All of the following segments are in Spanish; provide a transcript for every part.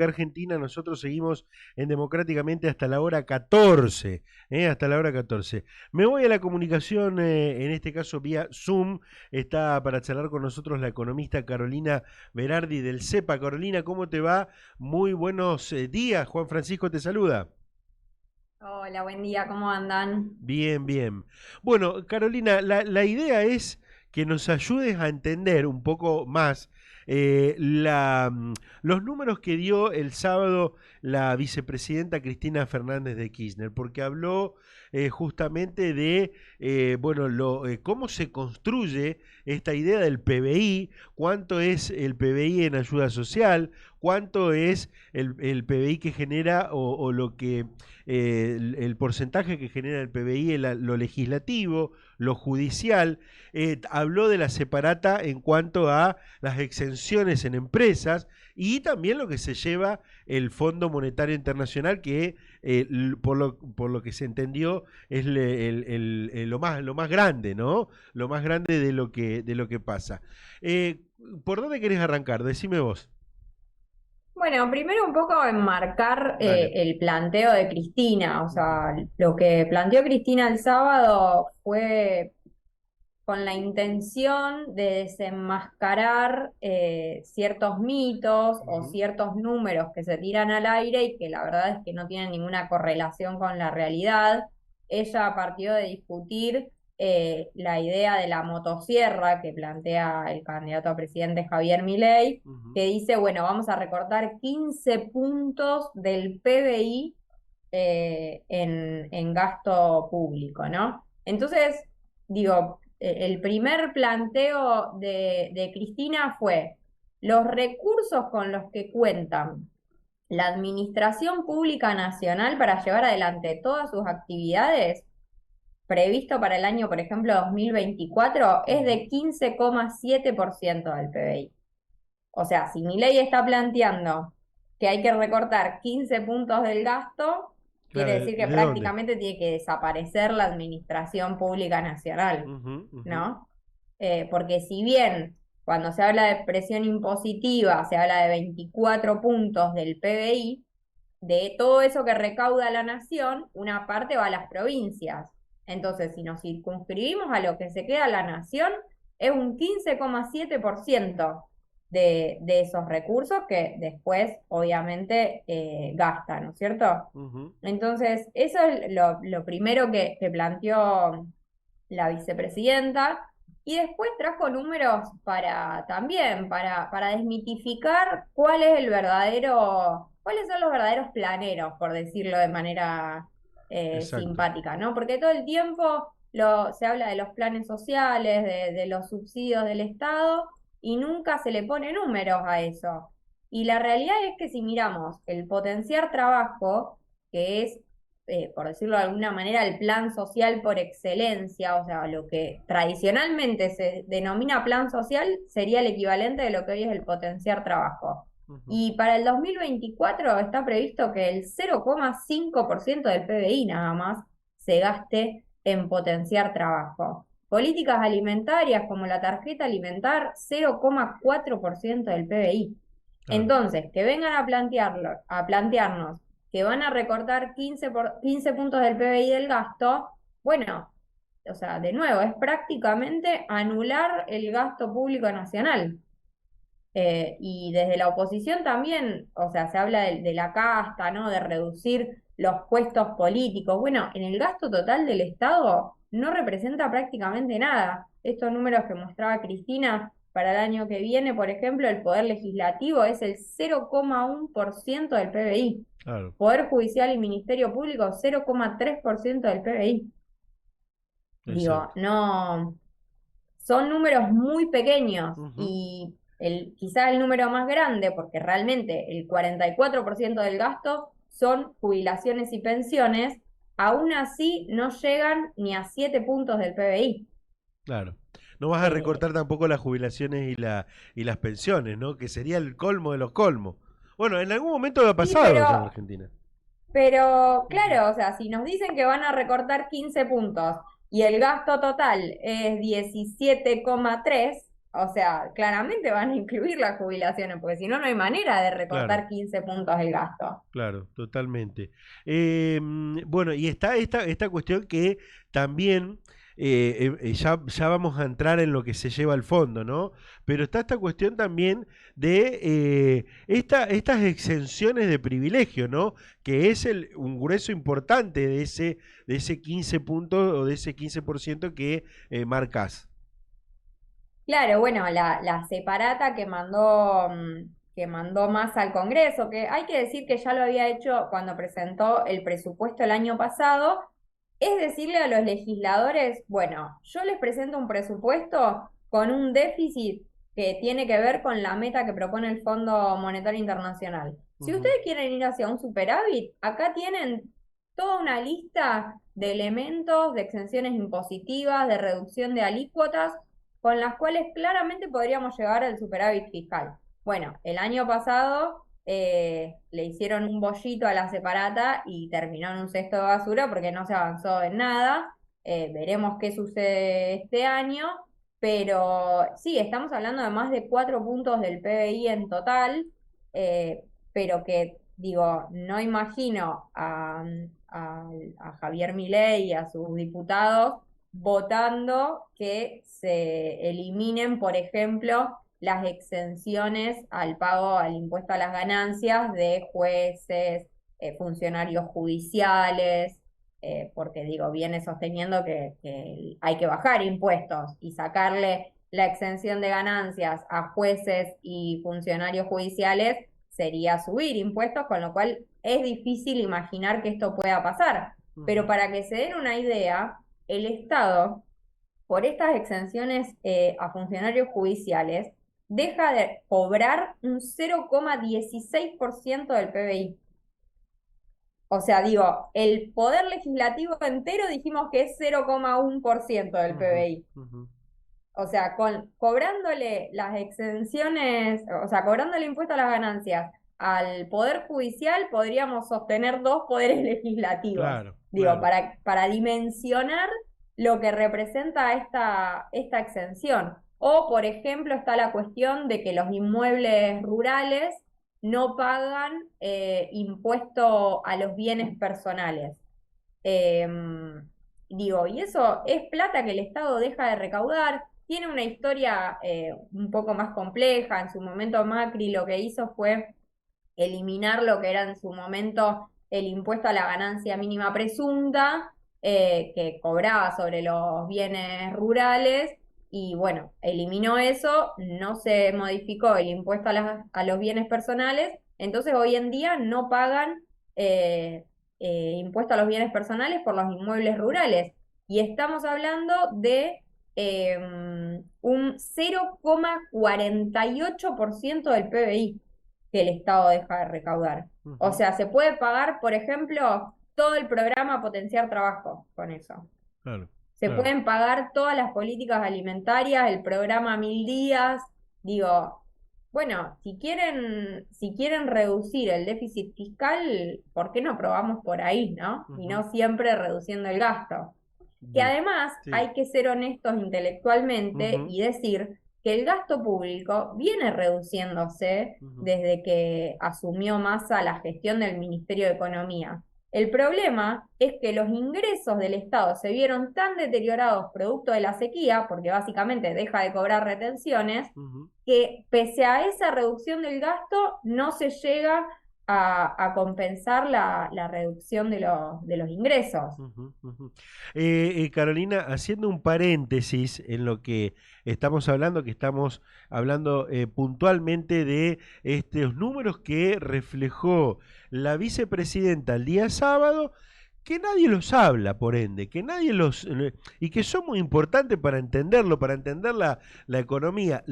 República Argentina. Nosotros seguimos en Democráticamente hasta la hora 14, hasta la hora 14. Me voy a la comunicación, en este caso vía Zoom. Está para charlar con nosotros la economista Carolina Berardi del CEPA. Carolina, ¿cómo te va? Muy buenos días. Juan Francisco te saluda. Hola, buen día, ¿cómo andan? Bien, bien. Bueno, Carolina, la idea es que nos ayudes a entender un poco más los números que dio el sábado la vicepresidenta Cristina Fernández de Kirchner, porque habló justamente de bueno, cómo se construye esta idea del PBI, cuánto es el PBI en ayuda social, cuánto es el PBI que genera o lo que el porcentaje que genera el PBI en lo legislativo, lo judicial. Habló de la separata en cuanto a las exenciones en empresas y también lo que se lleva el Fondo Monetario Internacional, que por lo que se entendió es lo más grande, ¿no? Lo más grande de lo que pasa. ¿Por dónde querés arrancar? Decime vos. Bueno, primero un poco enmarcar Dale. el planteo de Cristina, o Ujú. sea, lo que planteó Cristina el sábado fue con la intención de desenmascarar ciertos mitos o Ujú. ciertos números que se tiran al aire y que la verdad es que no tienen ninguna correlación con la realidad. Ella partió de discutir la idea de la motosierra que plantea el candidato a presidente Javier Milei, Ujú. que dice, bueno, vamos a recortar 15 puntos del PBI en gasto público, ¿no? Entonces, digo, el primer planteo de Cristina fue los recursos con los que cuentan la Administración Pública Nacional para llevar adelante todas sus actividades, previsto para el año, por ejemplo, 2024, es Ujú. de 15,7% del PBI. O sea, si mi ley está planteando que hay que recortar 15 puntos del gasto, quiere Claro, decir que ¿de dónde? prácticamente tiene que desaparecer la Administración Pública Nacional, Ujú, ujú. ¿no? Porque si bien cuando se habla de presión impositiva se habla de 24 puntos del PBI, de todo eso que recauda la nación, una parte va a las provincias. Entonces, si nos circunscribimos a lo que se queda a la nación, es un 15,7% de esos recursos que después, obviamente, gastan, ¿no es cierto? Ujú. Entonces, eso es lo primero que planteó la vicepresidenta. Y después trajo números para también, para desmitificar cuál es el verdadero, cuáles son los verdaderos planeros, por decirlo de manera Exacto. simpática, ¿no? Porque todo el tiempo se habla de los planes sociales, de los subsidios del Estado, y nunca se le pone números a eso. Y la realidad es que si miramos el potenciar trabajo, que es por decirlo de alguna manera, el plan social por excelencia, o sea, lo que tradicionalmente se denomina plan social sería el equivalente de lo que hoy es el potenciar trabajo. Ujú. Y para el 2024 está previsto que el 0,5% del PBI nada más se gaste en potenciar trabajo. Políticas alimentarias como la tarjeta alimentar, 0,4% del PBI. Claro. Entonces, que vengan a plantearnos que van a recortar 15 puntos del PBI del gasto, bueno, o sea, de nuevo, es prácticamente anular el gasto público nacional. Y desde la oposición también, o sea, se habla de la casta, ¿no? De reducir los puestos políticos. Bueno, en el gasto total del Estado no representa prácticamente nada. Estos números que mostraba Cristina para el año que viene, por ejemplo, el poder legislativo es el 0,1% del PBI. Claro. Poder Judicial y Ministerio Público, 0,3% del PBI. Digo, Exacto. no, son números muy pequeños Ujú. y quizá el número más grande, porque realmente el 44% del gasto son jubilaciones y pensiones, aún así no llegan ni a 7 puntos del PBI. Claro. No vas a Eh, recortar tampoco las jubilaciones y las pensiones, ¿no? Que sería el colmo de los colmos. Bueno, en algún momento ha sí, pasado ya en Argentina. pero Ujú. claro, o sea, si nos dicen que van a recortar 15 puntos y el gasto total es 17,3, O sea, claramente van a incluir las jubilaciones, porque si no, no hay manera de Claro. recortar 15 puntos el gasto. Claro, totalmente. Bueno, y está esta cuestión que también ya vamos a entrar en lo que se lleva al fondo, ¿no? Pero está esta cuestión también de estas exenciones de privilegio, ¿no? Que es un grueso importante de ese 15 puntos o de ese 15% que marcas. Claro, bueno, la separata que mandó Massa al Congreso, que hay que decir que ya lo había hecho cuando presentó el presupuesto el año pasado, es decirle a los legisladores, bueno, yo les presento un presupuesto con un déficit que tiene que ver con la meta que propone el Fondo Monetario Internacional. Si Ujú, ustedes quieren ir hacia un superávit, acá tienen toda una lista de elementos, de exenciones impositivas, de reducción de alícuotas con las cuales claramente podríamos llegar al superávit fiscal. Bueno, el año pasado le hicieron un bollito a la separata y terminó en un cesto de basura porque no se avanzó en nada. Veremos qué sucede este año, pero sí, estamos hablando de más de 4 puntos del PBI en total, pero que digo, no imagino a Javier Milei y a sus diputados votando que se eliminen, por ejemplo, las exenciones al pago al impuesto a las ganancias de jueces, funcionarios judiciales, porque digo, viene sosteniendo que hay que bajar impuestos y sacarle la exención de ganancias a jueces y funcionarios judiciales sería subir impuestos, con lo cual es difícil imaginar que esto pueda pasar. Pero ujú. para que se den una idea, el Estado, por estas exenciones a funcionarios judiciales, deja de cobrar un 0,16% del PBI. O sea, digo, el poder legislativo entero dijimos que es 0,1% del Ujú, PBI. ujú. O sea, cobrándole las exenciones, o sea, cobrándole impuesto a las ganancias al Poder Judicial, podríamos sostener dos poderes legislativos. Claro, Digo, claro. para dimensionar lo que representa esta exención. O, por ejemplo, está la cuestión de que los inmuebles rurales no pagan impuesto a los bienes personales. Digo, y eso es plata que el Estado deja de recaudar. Tiene una historia un poco más compleja. En su momento Macri lo que hizo fue eliminar lo que era en su momento el impuesto a la ganancia mínima presunta que cobraba sobre los bienes rurales. Y bueno, eliminó eso, no se modificó el impuesto a los bienes personales, entonces hoy en día no pagan eh, impuesto a los bienes personales por los inmuebles rurales. Y estamos hablando de un 0,48% del PBI que el Estado deja de recaudar. O Ujú, sea, se puede pagar, por ejemplo, todo el programa Potenciar Trabajo con eso. claro, Se claro. pueden pagar todas las políticas alimentarias, el programa 1000 días. Digo, bueno, si quieren reducir el déficit fiscal, ¿por qué no probamos por ahí, no? Y Ujú. no siempre reduciendo el gasto. Que Bien, además sí. hay que ser honestos intelectualmente Ujú, y decir que el gasto público viene reduciéndose ujú. desde que asumió Massa la gestión del Ministerio de Economía. El problema es que los ingresos del Estado se vieron tan deteriorados producto de la sequía, porque básicamente deja de cobrar retenciones, Ujú, que pese a esa reducción del gasto no se llega a compensar la reducción de los ingresos. ujú, ujú. Carolina, haciendo un paréntesis en lo que que estamos hablando puntualmente de estos números que reflejó la vicepresidenta el día sábado, que nadie los habla, por ende, que nadie y que son muy importantes para entenderlo, para entender la economía.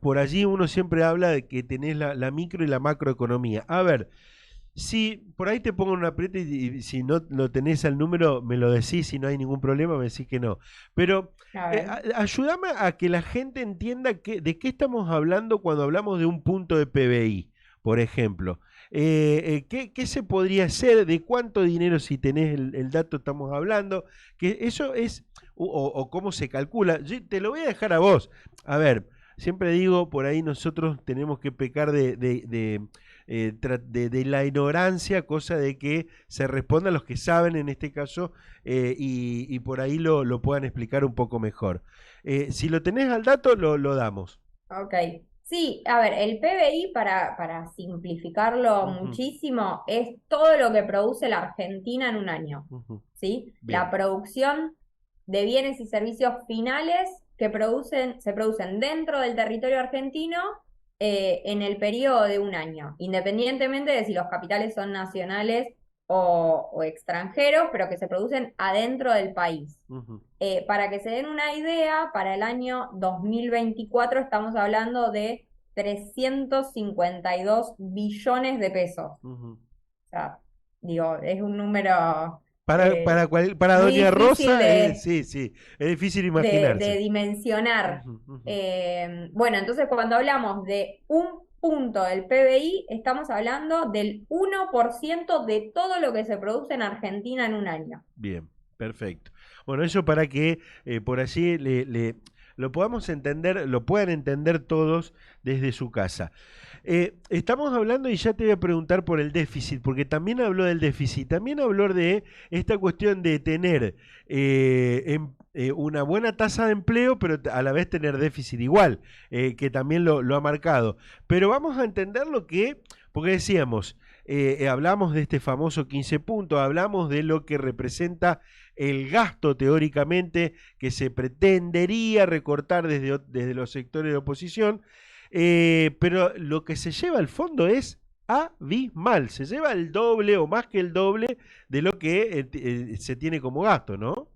Por allí uno siempre habla de que tenés la micro y la macroeconomía. A ver, si por ahí te pongo un aprieto y si no lo tenés al número, me lo decís, si no hay ningún problema, me decís que no. Pero A ver. ayúdame a que la gente entienda de qué estamos hablando cuando hablamos de un punto de PBI. por ejemplo. ¿Qué se podría hacer? ¿De cuánto dinero, si tenés el dato, estamos hablando? Que eso es, o cómo se calcula. Yo te lo voy a dejar a vos. A ver, siempre digo, por ahí nosotros tenemos que pecar de la ignorancia, cosa de que se responda a los que saben en este caso, y por ahí lo puedan explicar un poco mejor. Si lo tenés al dato, lo damos. Ok. Sí, a ver, el PBI, para simplificarlo Ujú, muchísimo, es todo lo que produce la Argentina en un año, ujú. ¿sí? La Bien. producción de bienes y servicios finales que se producen dentro del territorio argentino en el periodo de un año, independientemente de si los capitales son nacionales o extranjeros, pero que se producen adentro del país. Ujú, Para que se den una idea, para el año 2024 estamos hablando de 352 billones de pesos. O ujú. sea, digo, es un número Para, eh, para muy Doña difícil Rosa, sí, sí, es difícil de imaginarse. dimensionar. Ujú, ujú. Bueno, entonces cuando hablamos de un punto del PBI, estamos hablando del 1% de todo lo que se produce en Argentina en un año. Bien, perfecto. Bueno, eso para que por allí lo podamos entender, lo puedan entender todos desde su casa. Estamos hablando, y ya te voy a preguntar por el déficit, porque también habló del déficit, también habló de esta cuestión de tener una buena tasa de empleo, pero a la vez tener déficit igual, que también lo ha marcado. Pero vamos a entender lo que, porque decíamos, hablamos de este famoso 15 puntos, hablamos de lo que representa el gasto teóricamente que se pretendería recortar desde los sectores de oposición, pero lo que se lleva al fondo es abismal, se lleva el doble o más que el doble de lo que se tiene como gasto, ¿no?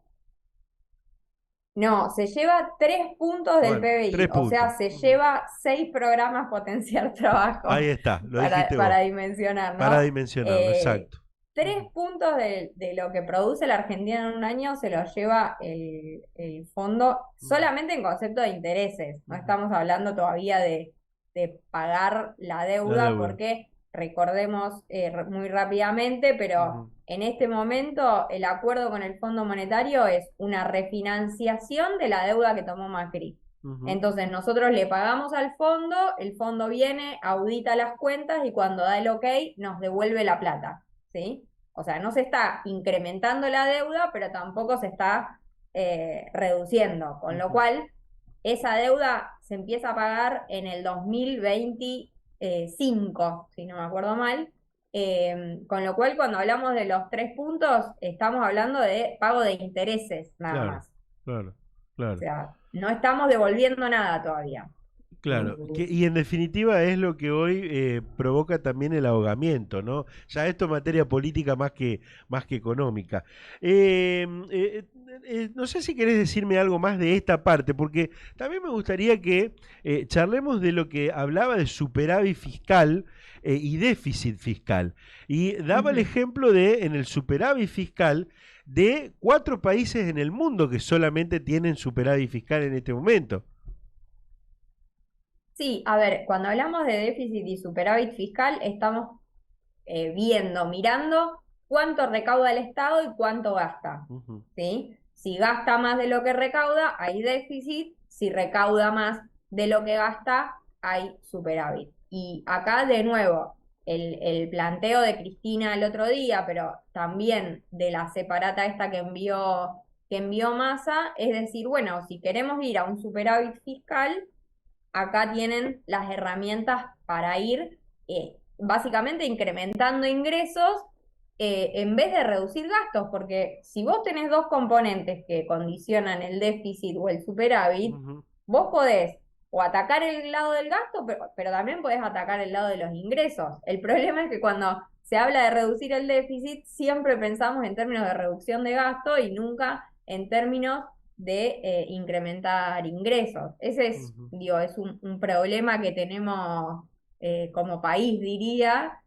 No, se lleva 3 puntos del Bueno, PBI, tres o sea, puntos. se Ujú. lleva 6 programas potenciar Ahí trabajo está, lo dijiste para vos, dimensionar, para ¿no? dimensionarlo, Eh, exacto. tres Ujú, puntos de lo que produce la Argentina en un año se lo lleva el fondo ujú, solamente en concepto de intereses. No ujú. estamos hablando todavía de pagar la La deuda deuda. porque recordemos muy rápidamente, pero Ujú, en este momento el acuerdo con el Fondo Monetario es una refinanciación de la deuda que tomó Macri. ujú, Entonces nosotros le pagamos al fondo, el fondo viene, audita las cuentas y cuando da el ok nos devuelve la plata, ¿sí? O sea, no se está incrementando la deuda, pero tampoco se está reduciendo, con lo ujú. cual esa deuda se empieza a pagar en el 2025, si no me acuerdo mal. Con lo cual, cuando hablamos de los 3 puntos, estamos hablando de pago de intereses, nada Claro, más. claro, O claro. sea, no estamos devolviendo nada todavía. Claro, y en definitiva es lo que hoy provoca también el ahogamiento, ¿no? Ya esto en materia política más que económica. No sé si querés decirme algo más de esta parte, porque también me gustaría que charlemos de lo que hablaba de superávit fiscal y déficit fiscal. Y daba el Ujú. ejemplo de, en el superávit fiscal, de 4 países en el mundo que solamente tienen superávit fiscal en este momento. Sí, a ver, cuando hablamos de déficit y superávit fiscal, estamos viendo, mirando cuánto recauda el Estado y cuánto gasta, Ujú, ¿sí? Si gasta más de lo que recauda, hay déficit; si recauda más de lo que gasta, hay superávit. Y acá, de nuevo, el planteo de Cristina el otro día, pero también de la separata esta que envió Massa, es decir, bueno, si queremos ir a un superávit fiscal, acá tienen las herramientas para ir básicamente incrementando ingresos en vez de reducir gastos, porque si vos tenés dos componentes que condicionan el déficit o el superávit, ujú. vos podés o atacar el lado del gasto, pero también podés atacar el lado de los ingresos. El problema es que cuando se habla de reducir el déficit, siempre pensamos en términos de reducción de gasto y nunca en términos de incrementar ingresos. Ese es, Ujú, digo, es un problema que tenemos como país, diría,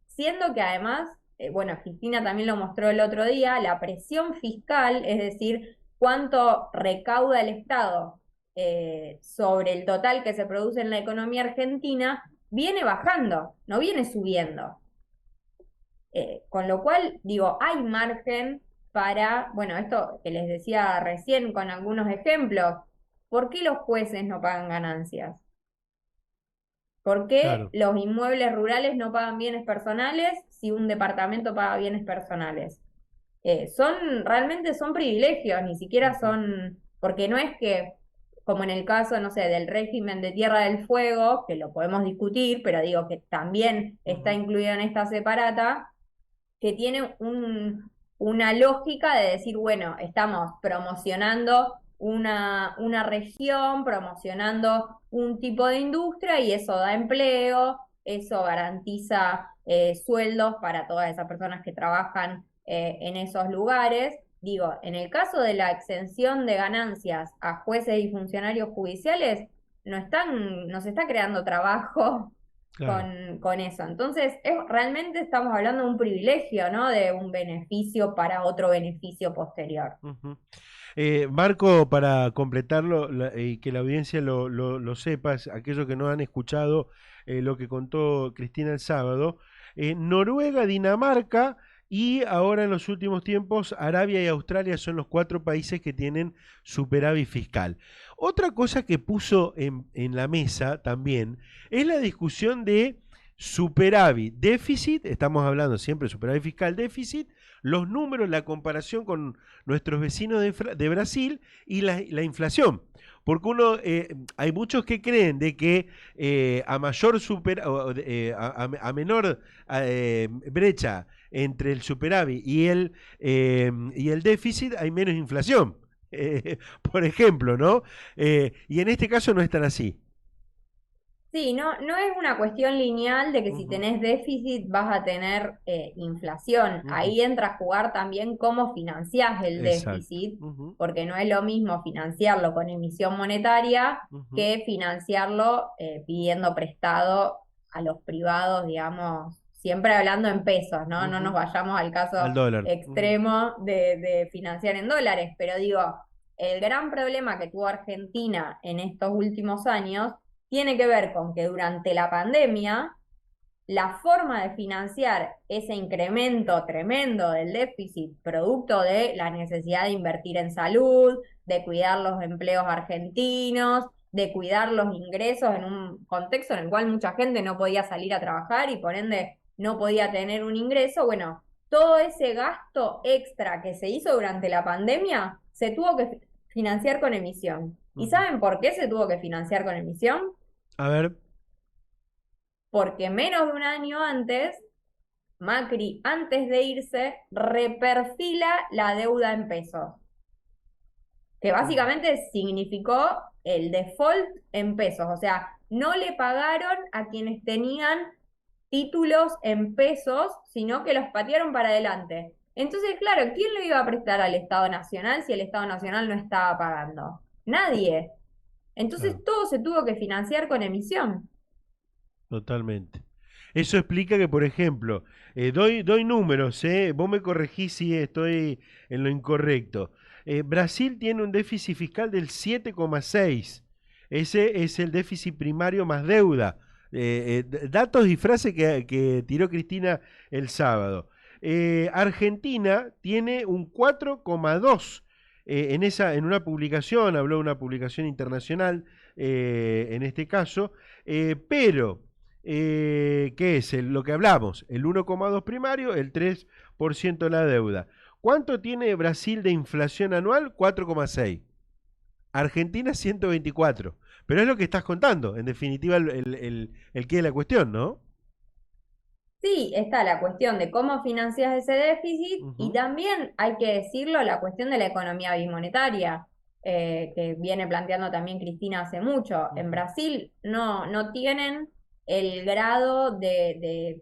siendo que además, bueno, Cristina también lo mostró el otro día, la presión fiscal, es decir, cuánto recauda el Estado sobre el total que se produce en la economía argentina, viene bajando, no viene subiendo. Con lo cual, digo, hay margen para, bueno, esto que les decía recién con algunos ejemplos, ¿por qué los jueces no pagan ganancias? ¿Por qué Claro, los inmuebles rurales no pagan bienes personales si un departamento paga bienes personales? Realmente son privilegios, ni siquiera ujú, son, porque no es que, como en el caso, no sé, del régimen de Tierra del Fuego, que lo podemos discutir, pero digo que también está ujú, incluido en esta separata, que tiene una lógica de decir, bueno, estamos promocionando una región, promocionando un tipo de industria y eso da empleo, eso garantiza sueldos para todas esas personas que trabajan en esos lugares. Digo, en el caso de la exención de ganancias a jueces y funcionarios judiciales, no se está creando trabajo claro. con eso. Entonces, realmente estamos hablando de un privilegio, ¿no? De un beneficio para otro beneficio posterior. Ujú. Marco, para completarlo y que la audiencia lo sepa, aquellos que no han escuchado lo que contó Cristina el sábado, Noruega, Dinamarca y ahora en los últimos tiempos Arabia y Australia son los 4 países que tienen superávit fiscal. Otra cosa que puso en la mesa también es la discusión de superávit, déficit, estamos hablando siempre de superávit fiscal, déficit, los números, la comparación con nuestros vecinos de Brasil y la inflación. Porque hay muchos que creen de que a mayor a menor brecha entre el superávit y el déficit hay menos inflación. Por ejemplo, ¿no? Y en este caso no es tan así. Sí, no es una cuestión lineal de que si Ujú, tenés déficit vas a tener inflación. ujú, Ahí entra a jugar también cómo financiás el exacto. déficit, Ujú, porque no es lo mismo financiarlo con emisión monetaria ujú, que financiarlo pidiendo prestado a los privados, digamos, siempre hablando en pesos, ¿no? No nos ujú. vayamos al Al caso dólar. Ujú, extremo de financiar en dólares, pero digo, el gran problema que tuvo Argentina en estos últimos años tiene que ver con que durante la pandemia la forma de financiar ese incremento tremendo del déficit, producto de la necesidad de invertir en salud, de cuidar los empleos argentinos, de cuidar los ingresos en un contexto en el cual mucha gente no podía salir a trabajar y por ende no podía tener un ingreso, bueno, todo ese gasto extra que se hizo durante la pandemia se tuvo que financiar con emisión. ¿Y ujú. saben por qué se tuvo que financiar con emisión? A ver. Porque menos de un año antes, Macri, antes de irse, reperfila la deuda en pesos, que Ujú. básicamente significó el default en pesos, o sea, no le pagaron a quienes tenían títulos en pesos, sino que los patearon para adelante. Entonces, claro, ¿quién le iba a prestar al Estado Nacional si el Estado Nacional no estaba pagando? Nadie. Entonces Claro. todo se tuvo que financiar con emisión. Totalmente. Eso explica que, por ejemplo, doy números, vos me corregís si estoy en lo incorrecto. Brasil tiene un déficit fiscal del 7,6. Ese es el déficit primario más deuda. Datos y frases que tiró Cristina el sábado. Argentina tiene un 4,2. En una publicación, habló de una publicación internacional, en este caso, pero ¿qué es? Lo que hablamos, el 1,2 primario, el 3% de la deuda. ¿Cuánto tiene Brasil de inflación anual? 4,6. Argentina 124. Pero es lo que estás contando, en definitiva, el qué de la cuestión, ¿no? Sí, está la cuestión de cómo financias ese déficit y Ujú, también hay que decirlo, la cuestión de la economía bimonetaria, que viene planteando también Cristina hace mucho. En ujú. Brasil no tienen el grado de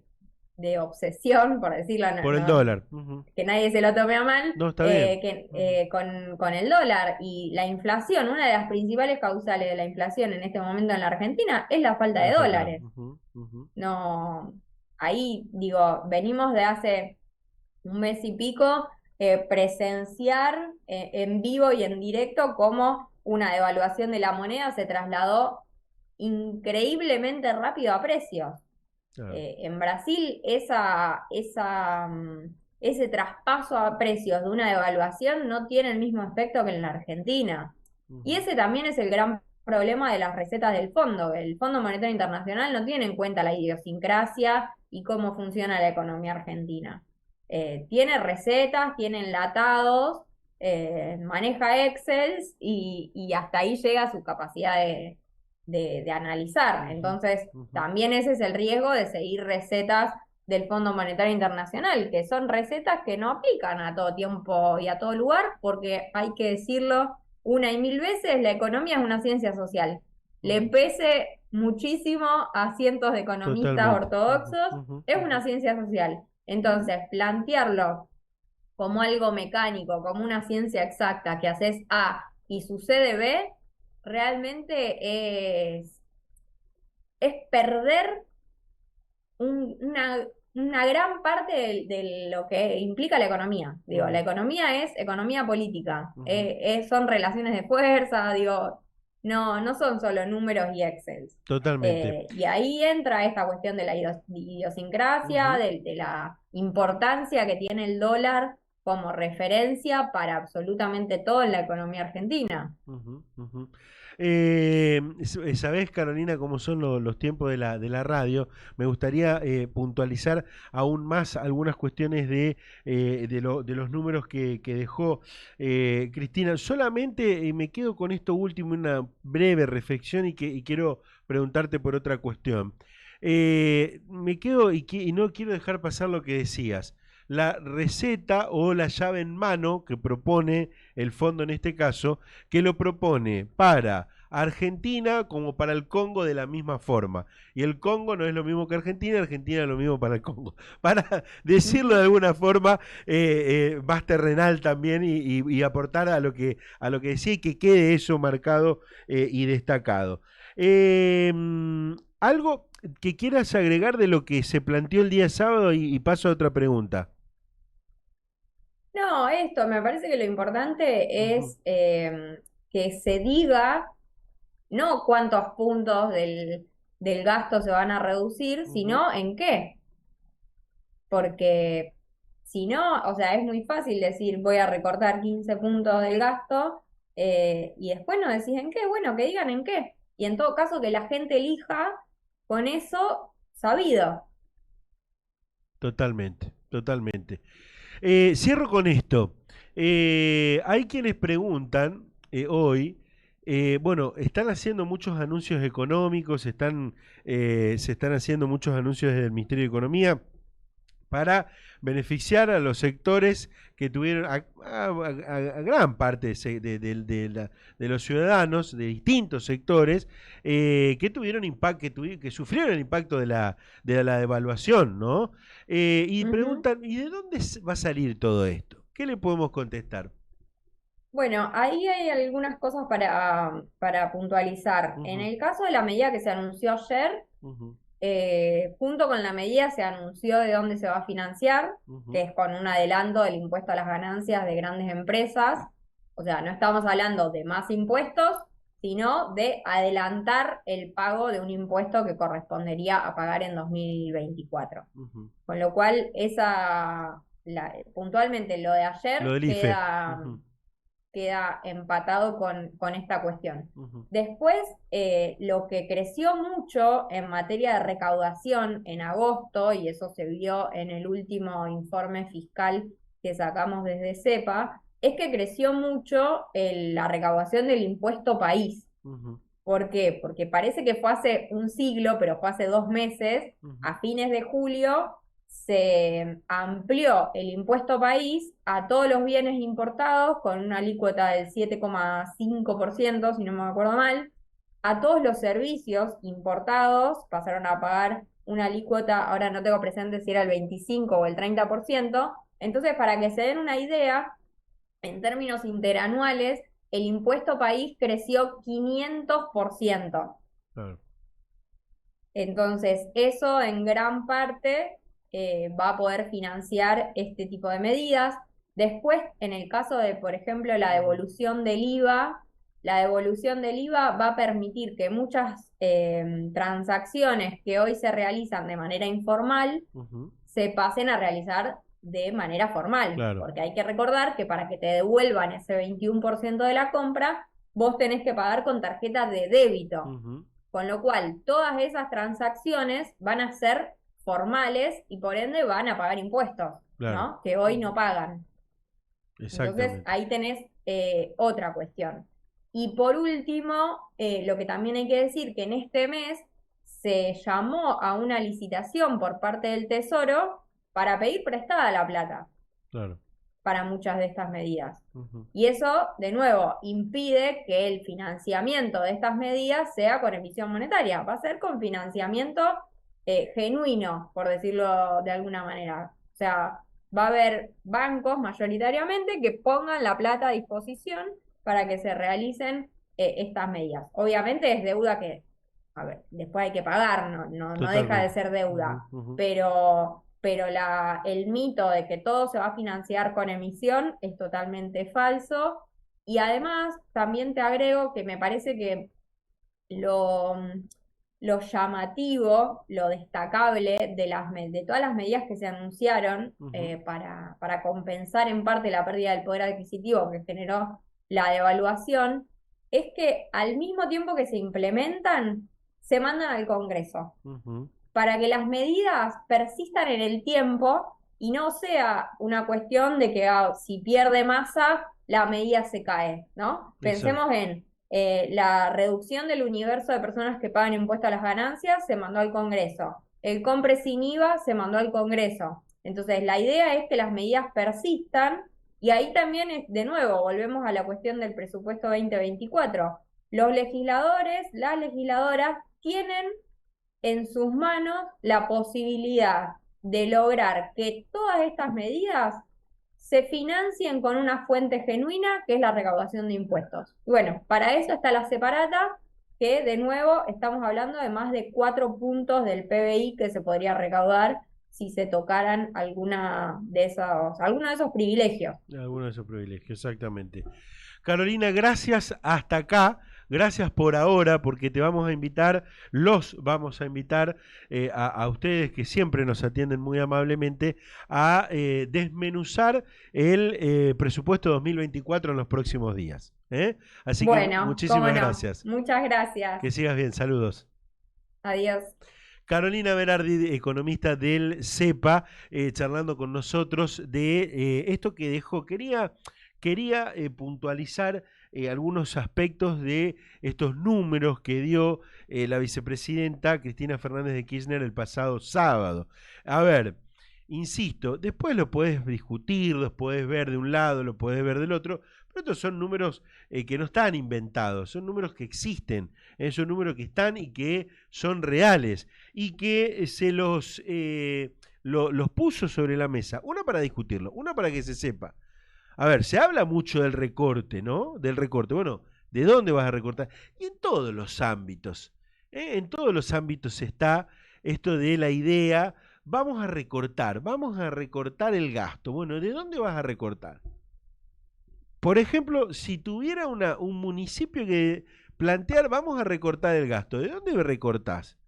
obsesión, por decirlo, Por el dólar. Ujú. que nadie se lo tome a mal, No, está bien. Ujú. con el dólar y la inflación. Una de las principales causales de la inflación en este momento en la Argentina es la falta de La falta. dólares. Ujú, ujú. No, ahí digo, venimos de hace un mes y pico presenciar en vivo y en directo cómo una devaluación de la moneda se trasladó increíblemente rápido a precios. Claro. En Brasil, ese traspaso a precios de una devaluación no tiene el mismo efecto que en la Argentina. Y Ujú, ese también es el gran problema de las recetas del fondo. El Fondo Monetario Internacional no tiene en cuenta la idiosincrasia y cómo funciona la economía argentina. Tiene recetas, tiene enlatados, maneja Excel y hasta ahí llega su capacidad de analizar. ujú, Entonces, ujú. también ese es el riesgo de seguir recetas del Fondo Monetario Internacional, que son recetas que no aplican a todo tiempo y a todo lugar, porque hay que decirlo una y mil veces, la economía es una ciencia social. Le Ujú. pese muchísimo a cientos de economistas Totalmente. Ujú, ortodoxos, ujú, es ujú. una ciencia social. Entonces, plantearlo como algo mecánico, como una ciencia exacta, que haces A y sucede B, realmente es perder una gran parte de lo que implica la economía. Digo, la Ujú, economía es economía política, ujú. son relaciones de fuerza, digo, no son solo números y Excel. Totalmente. Y ahí entra esta cuestión de la idiosincrasia, Ujú, de la importancia que tiene el dólar como referencia para absolutamente todo en la economía argentina. ujú, ujú. Sabés, Carolina, cómo son los tiempos de la radio. Me gustaría puntualizar aún más algunas cuestiones de los números que dejó Cristina. Solamente me quedo con esto último, una breve reflexión y quiero preguntarte por otra cuestión. Me quedo y no quiero dejar pasar lo que decías. La receta o la llave en mano que propone el fondo en este caso, que lo propone para Argentina como para el Congo de la misma forma. Y el Congo no es lo mismo que Argentina, Argentina es lo mismo para el Congo. Para decirlo de Ujú. alguna forma más terrenal también y aportar a lo que decía y que quede eso marcado y destacado. Algo que quieras agregar de lo que se planteó el día sábado y paso a otra pregunta. No, esto, me parece que lo importante Ujú, es que se diga no cuántos puntos del gasto se van a reducir, ujú. sino en qué. Porque si no, o sea, es muy fácil decir voy a recortar 15 puntos del gasto y después no decís en qué. Bueno, que digan en qué. Y en todo caso que la gente elija con eso sabido. Totalmente, totalmente. Cierro con esto. Hay quienes preguntan hoy, bueno, están haciendo muchos anuncios económicos, se están haciendo muchos anuncios desde el Ministerio de Economía para beneficiar a los sectores que tuvieron, a gran parte de los ciudadanos de distintos sectores que tuvieron impacto, que sufrieron el impacto de la devaluación, ¿no? Y Ujú. preguntan, ¿y de dónde va a salir todo esto? ¿Qué le podemos contestar? Bueno, ahí hay algunas cosas para puntualizar. En Ujú, el caso de la medida que se anunció ayer, ujú, junto con la medida se anunció de dónde se va a financiar, que ujú, es con un adelanto del impuesto a las ganancias de grandes empresas. O sea, no estamos hablando de más impuestos, sino de adelantar el pago de un impuesto que correspondería a pagar en 2024. ujú. Con lo cual, puntualmente lo de Lo ayer del IFE. Ujú, queda empatado con esta cuestión. ujú, Después, lo que creció mucho en materia de recaudación en agosto, y eso se vio en el último informe fiscal que sacamos desde CEPA, es que creció mucho la recaudación del impuesto país. ujú, ¿Por qué? Porque parece que fue hace un siglo, pero fue hace 2 meses, ujú, a fines de julio, se amplió el impuesto país a todos los bienes importados con una alícuota del 7,5%, si no me acuerdo mal. A todos los servicios importados pasaron a pagar una alícuota, ahora no tengo presente si era el 25 o el 30%. Entonces, para que se den una idea, en términos interanuales, el impuesto país creció 500%. claro. Entonces, eso en gran parte va a poder financiar este tipo de medidas. Después, en el caso de, por ejemplo, la Ujú, devolución del IVA, la devolución del IVA va a permitir que muchas transacciones que hoy se realizan de manera informal Ujú. se pasen a realizar de manera formal, Claro. porque hay que recordar que para que te devuelvan ese 21% de la compra, vos tenés que pagar con tarjeta de débito, Ujú. con lo cual todas esas transacciones van a ser formales y por ende van a pagar impuestos, Claro. ¿no? Que hoy no pagan. Entonces Exactamente. ahí tenés otra cuestión. Y por último, lo que también hay que decir que en este mes se llamó a una licitación por parte del Tesoro para pedir prestada la plata Claro. para muchas de estas medidas. Ujú. Y eso, de nuevo, impide que el financiamiento de estas medidas sea con emisión monetaria, va a ser con financiamiento genuino, por decirlo de alguna manera. O sea, va a haber bancos mayoritariamente que pongan la plata a disposición para que se realicen estas medidas. Obviamente es deuda que, a ver, después hay que pagar, no deja de Totalmente. ser Ujú, deuda, ujú. pero el mito de que todo se va a financiar con emisión es totalmente falso. Y además, también te agrego que me parece que lo, lo llamativo, lo destacable de todas las medidas que se anunciaron Ujú. para compensar en parte la pérdida del poder adquisitivo que generó la devaluación, es que al mismo tiempo que se implementan, se mandan al Congreso Ujú. para que las medidas persistan en el tiempo y no sea una cuestión de que si pierde masa, la medida se cae, ¿no? Exacto. Pensemos en la reducción del universo de personas que pagan impuesto a las ganancias, se mandó al Congreso. El compre sin IVA se mandó al Congreso. Entonces, la idea es que las medidas persistan y ahí también, de nuevo, volvemos a la cuestión del presupuesto 2024. Los legisladores, las legisladoras, tienen en sus manos la posibilidad de lograr que todas estas medidas se financien con una fuente genuina, que es la recaudación de impuestos. Y bueno, para eso está la separata, que de nuevo estamos hablando de más de 4 puntos del PBI que se podría recaudar si se tocaran alguno de esos privilegios. Alguno de esos privilegios, exactamente. Carolina, gracias hasta acá. Gracias por ahora, porque te vamos a invitar, los vamos a invitar a ustedes que siempre nos atienden muy amablemente a desmenuzar el presupuesto 2024 en los próximos días. ¿Eh? Así que Bueno, cómo muchísimas no. gracias. Muchas gracias. Que sigas bien. Saludos. Adiós. Carolina Berardi, economista del CEPA, charlando con nosotros de esto que dejó. Quería puntualizar algunos aspectos de estos números que dio la vicepresidenta Cristina Fernández de Kirchner el pasado sábado. A ver, insisto, después lo podés discutir, los podés ver de un lado, lo podés ver del otro, pero estos son números que no están inventados, son números que existen, son números que están y que son reales y que los puso sobre la mesa, una para discutirlo, una para que se sepa. A ver, se habla mucho del recorte, ¿no? Del recorte. Bueno, ¿de dónde vas a recortar? Y en todos los ámbitos. En todos los ámbitos está esto de la idea, vamos a recortar el gasto. Bueno, ¿de dónde vas a recortar? Por ejemplo, si tuviera un municipio que plantear, vamos a recortar el gasto, ¿de dónde recortás?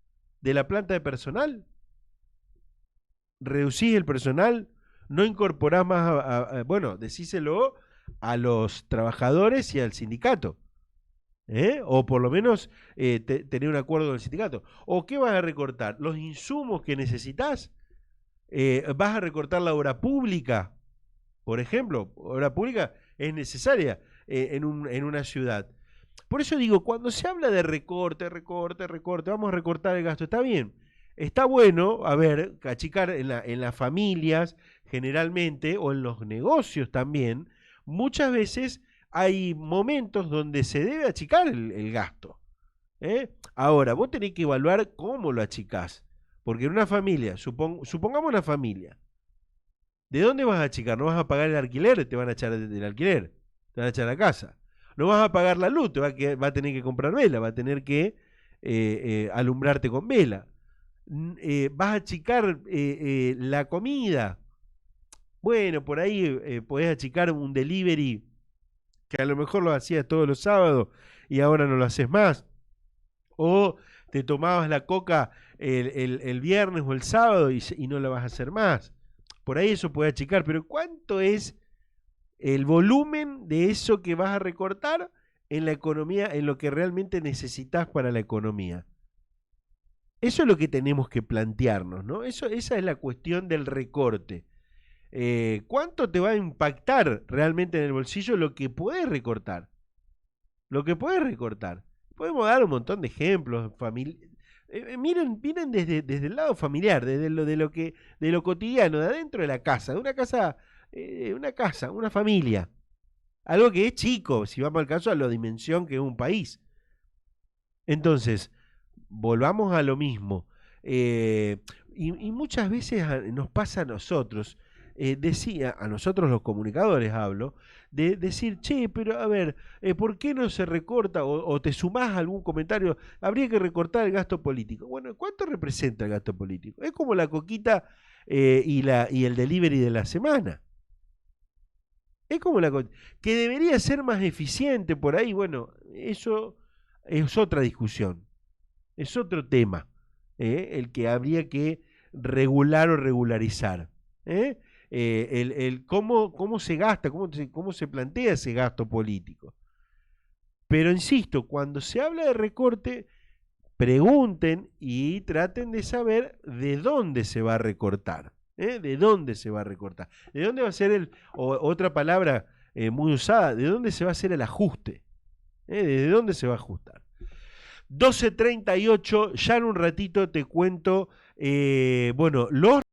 ¿De la planta de personal? ¿Reducís el personal? ¿No incorporás más bueno, decíselo a los trabajadores y al sindicato? O por lo menos tener un acuerdo con el sindicato. ¿O qué vas a recortar? ¿Los insumos que necesitas? ¿Vas a recortar la obra pública? Por ejemplo, obra pública es necesaria en una ciudad. Por eso digo, cuando se habla de recorte, vamos a recortar el gasto, está bien. Está bueno, a ver, achicar en las familias generalmente o en los negocios también. Muchas veces hay momentos donde se debe achicar el gasto. Ahora, vos tenés que evaluar cómo lo achicás. Porque en una familia, supongamos una familia, ¿de dónde vas a achicar? ¿No vas a pagar el alquiler? Te van a echar del alquiler, te van a echar a casa. No vas a pagar la luz, va a tener que comprar vela, va a tener que alumbrarte con vela. Vas a achicar la comida. Bueno, por ahí podés achicar un delivery que a lo mejor lo hacías todos los sábados y ahora no lo haces más. O te tomabas la coca el viernes o el sábado y no la vas a hacer más. Por ahí eso puede achicar, pero ¿cuánto es el volumen de eso que vas a recortar en la economía, en lo que realmente necesitas para la economía? Eso es lo que tenemos que plantearnos, ¿no? Esa es la cuestión del recorte. ¿Cuánto te va a impactar realmente en el bolsillo lo que puedes recortar? Lo que puedes recortar. Podemos dar un montón de ejemplos. Miren desde el lado familiar, desde de lo cotidiano, de adentro de la casa, de una casa, una familia. Algo que es chico, si vamos al caso, a la dimensión que es un país. Entonces, volvamos a lo mismo. Y muchas veces nos pasa a nosotros, decía, a nosotros los comunicadores hablo, de decir, che, pero a ver, ¿por qué no se recorta o te sumás a algún comentario? Habría que recortar el gasto político. Bueno, ¿cuánto representa el gasto político? Es como la coquita y el delivery de la semana. Es como que debería ser más eficiente por ahí. Bueno, eso es otra discusión. Es otro tema, el que habría que regular o regularizar. Cómo se gasta, cómo se plantea ese gasto político. Pero insisto, cuando se habla de recorte, pregunten y traten de saber de dónde se va a recortar. ¿De dónde se va a recortar? ¿De dónde va a ser otra palabra muy usada, de dónde se va a hacer el ajuste? ¿De dónde se va a ajustar? 12:38, ya en un ratito te cuento, bueno, los